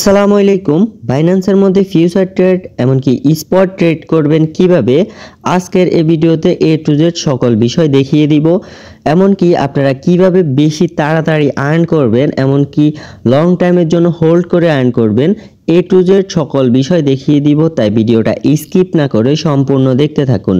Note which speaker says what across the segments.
Speaker 1: আসসালামু আলাইকুম। বাইন্যান্সের মধ্যে ফিউচার ট্রেড এমনকি স্পট ট্রেড করবেন কিভাবে, আজকের এই ভিডিওতে এ টু জেড সকল বিষয় দেখিয়ে দিব। এমনকি আপনারা কিভাবে বেশি তাড়াতাড়ি আর্ন করবেন, এমনকি লং টাইমের জন্য হোল্ড করে আর্ন করবেন, এ টু জেড সকল বিষয় দেখিয়ে দিব। তাই ভিডিওটা স্কিপ না করে সম্পূর্ণ দেখতে থাকুন।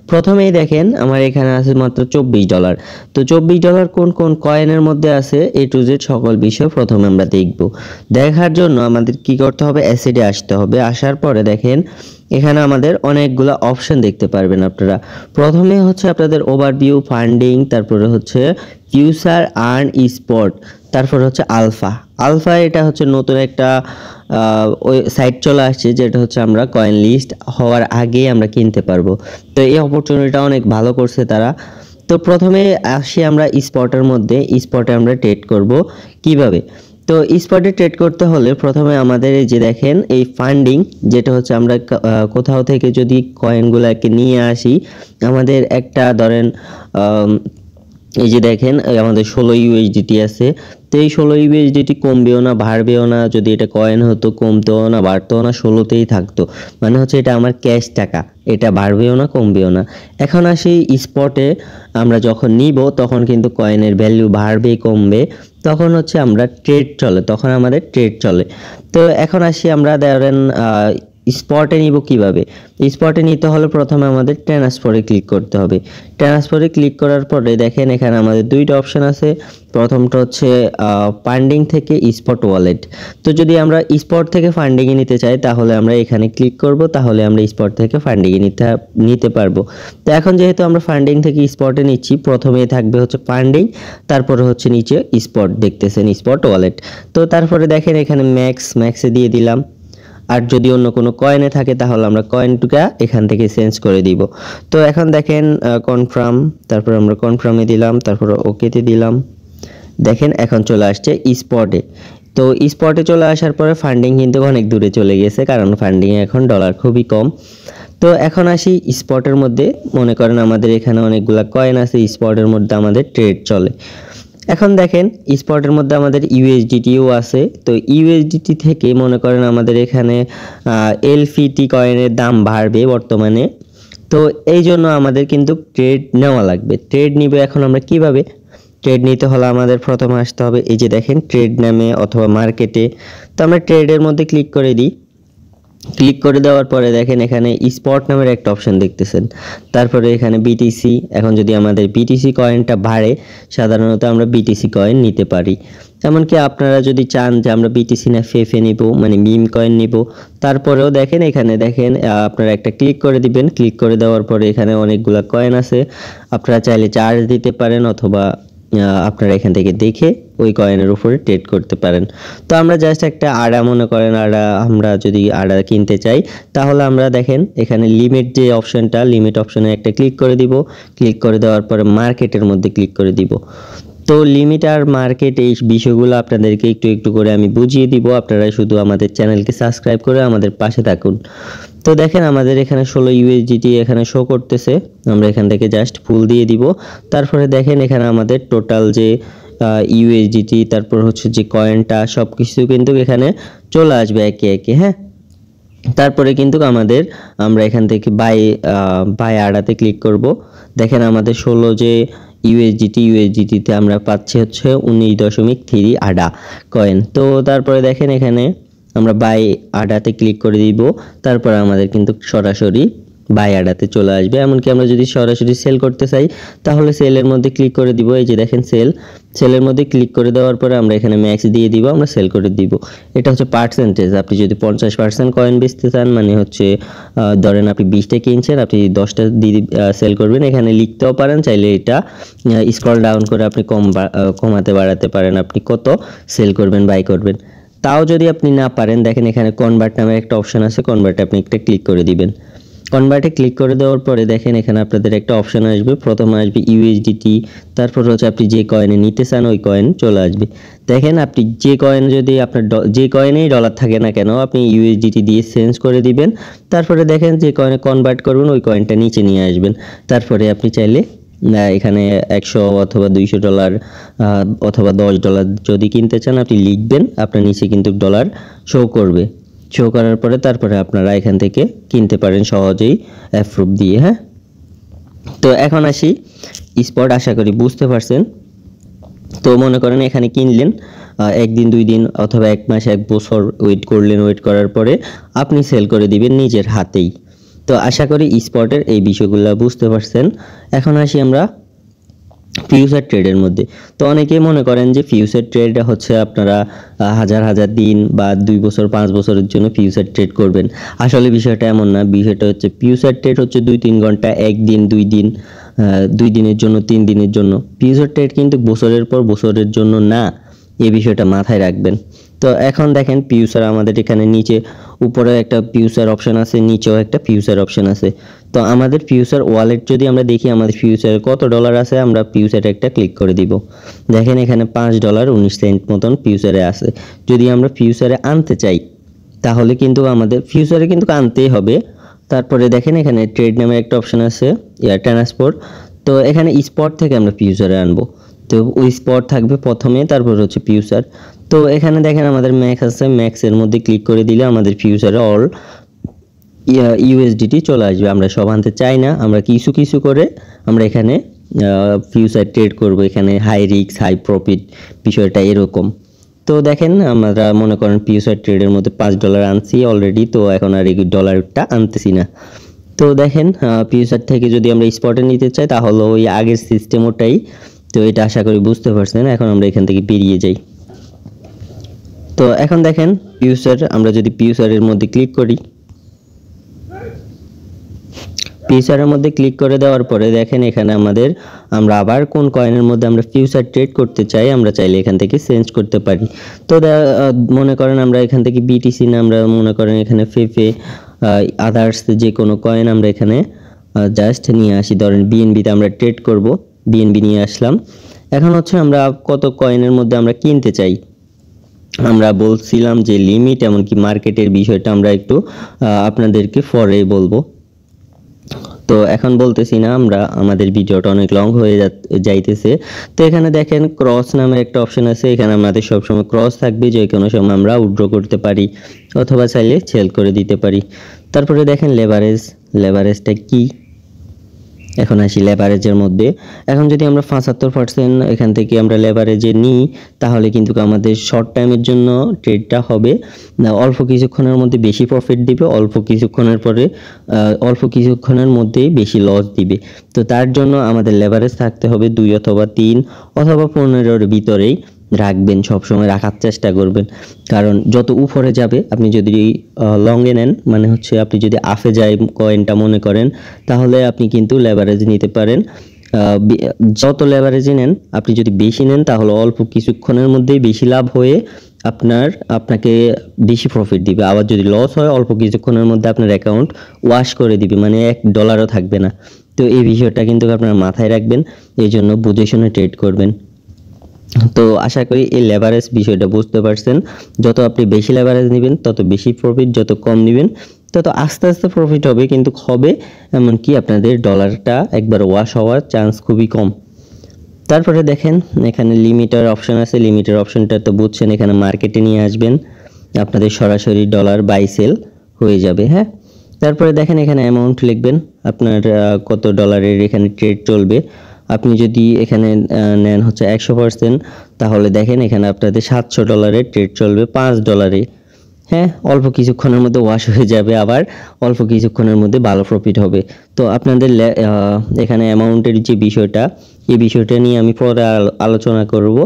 Speaker 1: প্রথমেই দেখেন আমার এখানে আছে মাত্র $24। তো $24 কোন কোন কয়েনের মধ্যে আছে, এ টু জেড সকল বিষয় প্রথমে আমরা দেখব। দেখার জন্য আমাদের কি করতে হবে, অ্যাসেটে আসতে হবে। আসার পরে দেখেন এখানে আমাদের অনেকগুলো অপশন দেখতে পারবেন আপনারা। প্রথমে হচ্ছে আপনাদের ওভারভিউ, ফান্ডিং, তারপরে হচ্ছে ফিউচার, আর্ন, স্পট, তারপর হচ্ছে আলফা। আলফা এটা হচ্ছে নতুন একটা ওই সাইট চলে আসছে, যেটা হচ্ছে আমরা কয়েন লিস্ট হওয়ার আগেই আমরা কিনতে পারবো। তো এই অপরচুনিটিটা অনেক ভালো করছে তারা। তো প্রথমে আসি আমরা স্পটের মধ্যে। স্পটে আমরা ট্রেড করব কিভাবে। তো স্পটে ট্রেড করতে হলে প্রথমে আমাদের এই যে দেখেন এই ফান্ডিং, যেটা হচ্ছে আমরা কোথাও থেকে যদি কয়েনগুলোকে নিয়ে আসি, আমাদের একটা ধরেন এই যে দেখেন আমাদের 16 USDT আছে। তো এই 16 USDT কমবেও না বাড়বেও না, যদি এটা কয়েন হতো কমতেও না বাড়তেও না, 16তেই থাকতো। মানে হচ্ছে এটা আমার ক্যাশ টাকা, এটা বাড়বেও না কমবেও না। এখন আসি স্পটে, আমরা যখন নিব তখন কিন্তু কয়েনের ভ্যালু বাড়বে কমবে, তখন হচ্ছে আমরা ট্রেড চলে, তখন আমাদের ট্রেড চলে। তো এখন আসি আমরা ধরেন স্পটে নিব কিভাবে। স্পটে নিতে হলে প্রথমে আমাদের ট্রান্সফারে ক্লিক করতে হবে। ট্রান্সফারে ক্লিক করার পরে দেখেন এখানে আমাদের দুইটা অপশন আছে। প্রথমটা হচ্ছে ফান্ডিং থেকে স্পট ওয়ালেট। তো যদি আমরা স্পট থেকে ফান্ডিংয়ে নিতে চাই তাহলে আমরা এখানে ক্লিক করব, তাহলে আমরা স্পট থেকে ফান্ডিংয়ে নিতে পারবো। তো এখন যেহেতু আমরা ফান্ডিং থেকে স্পটে নিচ্ছি, প্রথমেই থাকবে হচ্ছে ফান্ডিং, তারপরে হচ্ছে নিচে স্পট দেখতেছেন, স্পট ওয়ালেট। তো তারপরে দেখেন এখানে ম্যাক্সে দিয়ে দিলাম। আর যদি অন্য কোনো কয়েনে থাকে তাহলে আমরা কয়েনটুকা এখান থেকে চেঞ্জ করে দিব। তো এখন দেখেন কনফার্ম, তারপর আমরা কনফার্মে দিলাম, তারপর ওকেতে দিলাম। দেখেন এখন চলে আসছে স্পটে। তো স্পটে চলে আসার পরে ফান্ডিং কিন্তু অনেক দূরে চলে গেছে, কারণ ফান্ডিংয়ে এখন ডলার খুবই কম। তো এখন আসি স্পটের মধ্যে। মনে করেন আমাদের এখানে অনেকগুলা কয়েন আছে, স্পটের মধ্যে আমাদের ট্রেড চলে। এখন দেখেন স্পটের মধ্যে আমাদের ইউএসডিটিও আছে। তো ইউএসডিটি থেকে মনে করেন আমাদের এখানে এলফিটি কয়েনের দাম বাড়বে বর্তমানে। তো এই জন্য আমাদের কিন্তু ট্রেড নেওয়া লাগবে। ট্রেড নিবে এখন আমরা কিভাবে। ট্রেড নিতে হলে আমাদের প্রথমে আসতে হবে এই যে দেখেন ট্রেড নামে অথবা মার্কেটে। তো আমরা ট্রেডের মধ্যে ক্লিক করে দিই। ক্লিক করে দেওয়ার পরে দেখেন এখানে স্পট নামের একটা অপশন দেখতেছেন, তারপরে এখানে বিটিসি। এখন যদি আমাদের বিটিসি কয়েনটা বাড়ে, সাধারণত আমরা বিটিসি কয়েন নিতে পারি। এমনকি আপনারা যদি চান যে আমরা বিটিসি না ফেফে নিব, মানে মিম কয়েন নিব, তারপরেও দেখেন এখানে দেখেন আপনারা একটা ক্লিক করে দিবেন। ক্লিক করে দেওয়ার পরে এখানে অনেকগুলা কয়েন আছে, আপনারা চাইলে চার্জ দিতে পারেন অথবা আপনারা এখান থেকে দেখে ওই কয়েনের উপরে ট্রেড করতে পারেন। তো আমরা জাস্ট একটা আড়া, মনে করেন আড়া, আমরা যদি আড়া কিনতে চাই তাহলে আমরা দেখেন এখানে লিমিট যে অপশনটা, লিমিট অপশনে একটা ক্লিক করে দিব। ক্লিক করে দেওয়ার পরে মার্কেটের মধ্যে ক্লিক করে দিব। তো লিমিট আর মার্কেট এই বিষয়গুলো আপনাদেরকে একটু একটু করে আমি বুঝিয়ে দিব, আপনারা শুধু আমাদের চ্যানেলকে সাবস্ক্রাইব করে আমাদের পাশে থাকুন। তো দেখেন আমাদের এখানে 16 USDT এখানে শো করতেছে, আমরা এখান থেকে জাস্ট ফুল দিয়ে দিব। তারপরে দেখেন এখানে আমাদের টোটাল যে ইউএসডিটি, তারপর হচ্ছে যে কয়েনটা, সব কিছু কিন্তু এখানে চলে আসবে একে একে। হ্যাঁ, তারপরে কিন্তু আমরা এখান থেকে বাই আড়াতে ক্লিক করব। দেখেন আমাদের 16 যে ইউএসডিটিতে আমরা পাচ্ছি হচ্ছে 19.3 আডা কয়েন। তো তারপরে দেখেন এখানে আমরা বাই আডাতে ক্লিক করে দিব, তারপর আমাদের কিন্তু সরাসরি বাই আডাতে চলে আসবে। এমনকি আমরা যদি সরাসরি সেল করতে চাই তাহলে সেলের মধ্যে ক্লিক করে দিব। এই যে দেখেন সেলের মধ্যে ক্লিক করে দেওয়ার পরে আমরা এখানে ম্যাক্স দিয়ে দিব, আমরা সেল করে দিব। এটা হচ্ছে পার্সেন্টেজ। আপনি যদি 50% কয়েন বেচতে চান, মানে হচ্ছে ধরেন আপনি 20টা কিনছেন, আপনি 10টা দিয়ে সেল করবেন, এখানে লিখতেও পারেন। চাইলে এটা স্ক্রল ডাউন করে আপনি কমাতে বাড়াতে পারেন, আপনি কত সেল করবেন বাই করবেন। তাও যদি আপনি না পারেন, দেখেন এখানে কনভার্ট নামের একটা অপশন আছে, কনভার্টে আপনি একটা ক্লিক করে দিবেন। কনভার্টে ক্লিক করে দেওয়ার পরে দেখেন এখানে আপনাদের একটা অপশন আসবে, প্রথমে আসবে ইউএসডিটি, তারপর হচ্ছে আপনি যে কয়েনে নিতে চান ওই কয়েন চলে আসবে। দেখেন আপনি যে কয়েন, যদি আপনার যে কয়েনেই ডলার থাকে না কেন, আপনি ইউএসডিটি দিয়ে চেঞ্জ করে দিবেন। তারপরে দেখেন যে কয়েনে কনভার্ট করবেন ওই কয়েনটা নিচে নিয়ে আসবেন, তারপরে আপনি চাইলে এখানে 100 অথবা $200 অথবা $10 যদি কিনতে চান আপনি লিখবেন, আপনার নিচে কিন্তু ডলার শো করবে। শো করার পরে তারপরে আপনারা এখান থেকে কিনতে পারেন সহজেই অ্যাপ্রুভ দিয়ে। হ্যাঁ, তো এখন আসি স্পট, আশা করি বুঝতে পারছেন। তো মনে করেন এখানে কিনলেন, একদিন 2 দিন অথবা 1 মাস 1 বছর ওয়েট করলেন, ওয়েট করার পরে আপনি সেল করে দিবেন নিজের হাতেই। তো আশা করি স্পটের এই বিষয়গুলো বুঝতে পারছেন। এখন আসি আমরা ফিউচার ট্রেডের মধ্যে। তো অনেকেই মনে করেন যে ফিউচার ট্রেড হচ্ছে আপনারা হাজার হাজার দিন বা 2 বছর 5 বছরের জন্য ফিউচার ট্রেড করবেন। আসলে বিষয়টা এমন না। বিষয়টা হচ্ছে ফিউচার ট্রেড হচ্ছে 2-3 ঘন্টা, 1 দিন 2 দিন, 2 দিনের জন্য 3 দিনের জন্য। ফিউচার ট্রেড কিন্তু বছরের পর বছরের জন্য না, এই বিষয়টা মাথায় রাখবেন। তো এখন দেখেন ফিউচার আমাদের এখানে নিচে উপরে একটা ফিউচার অপশন আছে, নিচেও একটা ফিউচার অপশন আছে। তো আমাদের ফিউচার ওয়ালেট যদি আমরা দেখি আমাদের ফিউচারে কত ডলার আছে, আমরা ফিউচারে একটা ক্লিক করে দিব। দেখেন এখানে $5.19 মতন ফিউচারে আছে। যদি আমরা ফিউচারে আনতে চাই তাহলে কিন্তু আমাদের ফিউচারে কিন্তু আনতেই হবে। তারপরে দেখেন এখানে ট্রেড নামের একটা অপশন আছে, ট্রান্সপোর্ট। তো এখানে স্পট থেকে আমরা ফিউচারে আনবো, তো ওই স্পট থাকবে প্রথমে, তারপর হচ্ছে ফিউচার। তো এখানে দেখেন আমাদের ম্যাক্স আছে, ম্যাক্সের মধ্যে ক্লিক করে দিলে আমাদের ফিউচারে অল ইউএসডিটি চলে আসবে। আমরা সব আনতে চাই না, আমরা কিছু কিছু করে আমরা এখানে ফিউচার ট্রেড করব। এখানে হাই রিস্ক হাই প্রফিট, বিষয়টা এরকম। তো দেখেন আমরা মনে করেন ফিউচার ট্রেডের মধ্যে $5 আনছি অলরেডি, তো এখন আর এই ডলারটা আনতেছি না। তো দেখেন ফিউচার থেকে যদি আমরা স্পটে নিতে চাই তাহলে ওই আগের সিস্টেম ওটাই। তো এটা আশা করি বুঝতে পারছেন। এখন আমরা এখান থেকে বেরিয়ে যাই। তো এখন দেখেন ফিউচার, আমরা যদি ফিউচারের মধ্যে ক্লিক করি, ফিউচারের মধ্যে ক্লিক করে দেওয়ার পরে দেখেন এখানে আমাদের আমরা আবার কোন কয়েনের মধ্যে আমরা ফিউচার ট্রেড করতে চাই আমরা চাইলে এখান থেকে চেঞ্জ করতে পারি। তো মনে করেন আমরা এখান থেকে বিটিসি না, আমরা মনে করেন এখানে ফেফে আদার্স যে কোনো কয়েন আমরা এখানে জাস্ট নিয়ে আসি। ধরেন বিএনবিতে আমরা ট্রেড করব, বিএনবি নিয়ে আসলাম। এখন হচ্ছে আমরা কত কয়েনের মধ্যে আমরা কিনতে চাই, আমরা বলছিলাম যে লিমিট এমনকি মার্কেটের বিষয়টা আমরা একটু আপনাদেরকে পরে বলবো। তো এখন বলতেছি না, আমরা আমাদের ভিডিওটা অনেক লং হয়ে যাইতেছে। তো এখানে দেখেন ক্রস নামের একটা অপশন আছে, এখানে আমাদের সবসময় ক্রস থাকবে, যে কোনো সময় আমরা উইথড্র করতে পারি অথবা চাইলে সেল করে দিতে পারি। তারপরে দেখেন লেভারেজ, লেভারেজটা কি, এখন আসি লেভারেজের মধ্যে। এখন যদি আমরা 75% এখান থেকে আমরা লেভারেজে নিই তাহলে কিন্তু আমাদের শর্ট টাইমের জন্য ট্রেডটা হবে না, অল্প কিছুক্ষণের মধ্যে বেশি প্রফিট দিবে, অল্প কিছুক্ষণের মধ্যেই বেশি লস দিবে। তো তার জন্য আমাদের লেভারেজ থাকতে হবে 2 অথবা 3 অথবা 15-এর ভিতরেই রাখবেন, সবসময় রাখার চেষ্টা করবেন। কারণ যত উপরে যাবে, আপনি যদি লংয়ে নেন মানে হচ্ছে আপনি যদি আফে যায় কয়েনটা মনে করেন, তাহলে আপনি কিন্তু লেভারেজ নিতে পারেন। যত লেভারেজই নেন, আপনি যদি বেশি নেন তাহলে অল্প কিছুক্ষণের মধ্যেই বেশি লাভ হয়ে আপনাকে বেশি প্রফিট দিবে। আবার যদি লস হয় অল্প কিছুক্ষণের মধ্যে আপনার অ্যাকাউন্ট ওয়াশ করে দিবে, মানে $1 থাকবে না। তো এই বিষয়টা কিন্তু আপনারা মাথায় রাখবেন, এই জন্য বুঝে শুনে ট্রেড করবেন। তো আশা করি এই লেভারেজ বিষয়টা বুঝতে পারছেন। যত আপনি বেশি লেভারেজ নেবেন তত বেশি প্রফিট, যত কম নেবেন তত আস্তে আস্তে প্রফিট হবে, কিন্তু হবে এমনকি আপনাদের ডলারটা একবার ওয়াশ হওয়ার চান্স খুবই কম। তারপরে দেখেন এখানে লিমিটার অপশন আছে, লিমিটার অপশনটা তো বুঝছেন, এখানে মার্কেটে নিয়ে আসবেন, আপনাদের সরাসরি ডলার বাই সেল হয়ে যাবে। হ্যাঁ, তারপরে দেখেন এখানে অ্যামাউন্ট লিখবেন, আপনার কত ডলারের এখানে ট্রেড চলবে। আপনি যদি এখানে নেন হচ্ছে 100%, তাহলে দেখেন এখানে আপনাদের $700 ট্রেড চলবে $5। হ্যাঁ, অল্প কিছুক্ষণের মধ্যে ওয়াশ হয়ে যাবে, আবার অল্প কিছুক্ষণের মধ্যে ভালো প্রফিট হবে। তো আপনাদের এখানে অ্যামাউন্টের যে বিষয়টা, এই বিষয়টা নিয়ে আমি পরে আলোচনা করব।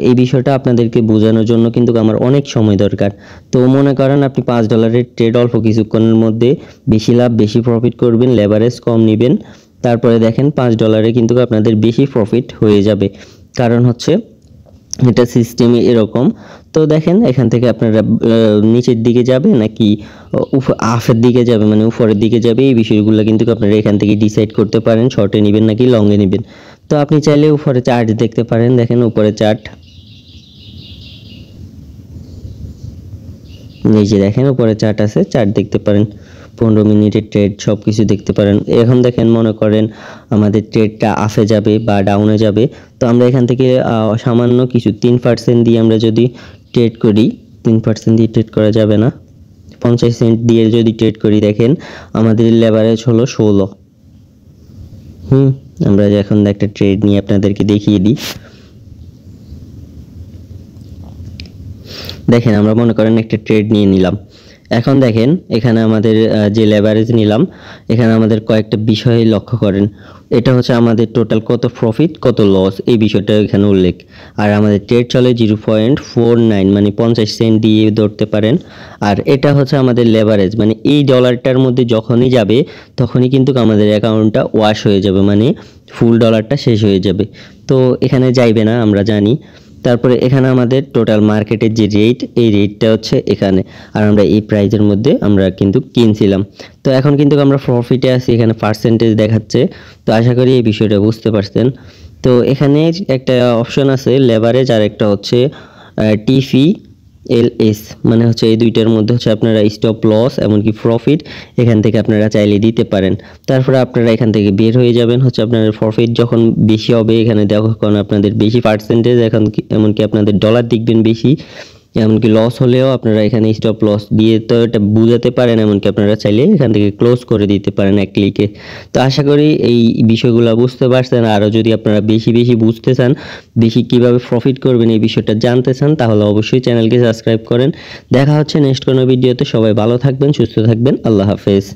Speaker 1: এই বিষয়টা আপনাদেরকে বোঝানোর জন্য কিন্তু আমার অনেক সময় দরকার। তো মনে করেন আপনি $5 ট্রেড অল্প কিছুক্ষণের মধ্যে বেশি লাভ বেশি প্রফিট করবেন, লেভারেজ কম নেবেন, তারপরে দেখেন $5 কিন্তু আপনাদের বেশি প্রফিট হয়ে যাবে। কারণ হচ্ছে এটা সিস্টেমে এরকম। তো দেখেন এখান থেকে আপনারা নিচের দিকে যাবে নাকি আফের দিকে যাবে, মানে উপরের দিকে যাবে, এই বিষয়গুলো কিন্তু আপনারা এখান থেকে ডিসাইড করতে পারেন, শর্টে নেবেন নাকি লংয়ে নেবেন। তো আপনি চাইলে উপরে চার্ট দেখতে পারেন, দেখেন উপরে চার্ট, এই যে দেখেন উপরে চার্ট আছে, চার্ট দেখতে পারেন। 15 মিনিটের ট্রেড সব কিছু দেখতে পারেন। এখন দেখেন মনে করেন আমাদের ট্রেডটা আপে যাবে বা ডাউনে যাবে, তো আমরা এখান থেকে সামান্য কিছু 3% দিয়ে আমরা যদি ট্রেড করি, 3% দিয়ে ট্রেড করা যাবে না, 50 সেন্ট দিয়ে যদি ট্রেড করি, দেখেন আমাদের লেভারেজ হলো 16। আমরা এখন একটা ট্রেড নিয়ে আপনাদেরকে দেখিয়ে দিই। দেখেন আমরা মনে করেন একটা ট্রেড নিয়ে নিলাম। এখন দেখেন এখানে আমাদের যে লেভারেজ নিলাম, এখানে আমাদের কয়েকটা বিষয় লক্ষ্য করেন। এটা হচ্ছে আমাদের টোটাল কত প্রফিট কত লস, এই বিষয়টা এখানে উল্লেখ। আর আমাদের ট্রেড চলে 0.49 মানে 50 সেন্ট দিয়ে ধরতে পারেন। আর এটা হচ্ছে আমাদের লেভারেজ, মানে এই ডলারটার মধ্যে যখনই যাবে তখনই কিন্তু আমাদের অ্যাকাউন্টটা ওয়াশ হয়ে যাবে, মানে ফুল ডলারটা শেষ হয়ে যাবে। তো এখানে যাইবে না আমরা জানি। তারপরে এখানে আমাদের টোটাল মার্কেটের যে রেট, এই রেটটা হচ্ছে এখানে, আর আমরা এই প্রাইজের মধ্যে আমরা কিন্তু কিনছিলাম। তো এখন কিন্তু আমরা প্রফিটে আছি, এখানে পার্সেন্টেজ দেখাচ্ছে। তো আশা করি এই বিষয়টা বুঝতে পারছেন। তো এখানে একটা অপশন আছে লেভারেজ, আর একটা হচ্ছে TFLS, মানে হচ্ছে এই দুইটার মধ্যে হচ্ছে আপনারা স্টপ লস এমনকি প্রফিট এখান থেকে আপনারা চাইলে দিতে পারেন। তারপরে আপনারা এখান থেকে বের হয়ে যাবেন, হচ্ছে আপনাদের প্রফিট যখন বেশি হবে এখানে যখন আপনাদের বেশি পার্সেন্টেজ, এখন এমনকি আপনাদের ডলার দেখবেন বেশি, এমনকি লস হলেও আপনারা এখানে স্টপ লস দিয়ে তো এটা বুঝাতে পারেন, এমনকি আপনারা চাইলে এখান থেকে ক্লোজ করে দিতে পারেন এক ক্লিকে। তো আশা করি এই বিষয়গুলো বুঝতে পারছেন। আরও যদি আপনারা বেশি বুঝতে চান, বেশি কিভাবে প্রফিট করবেন এই বিষয়টা জানতে চান, তাহলে অবশ্যই চ্যানেলকে সাবস্ক্রাইব করেন। দেখা হচ্ছে নেক্সট কোনো ভিডিওতে। সবাই ভালো থাকবেন, সুস্থ থাকবেন, আল্লাহ হাফেজ।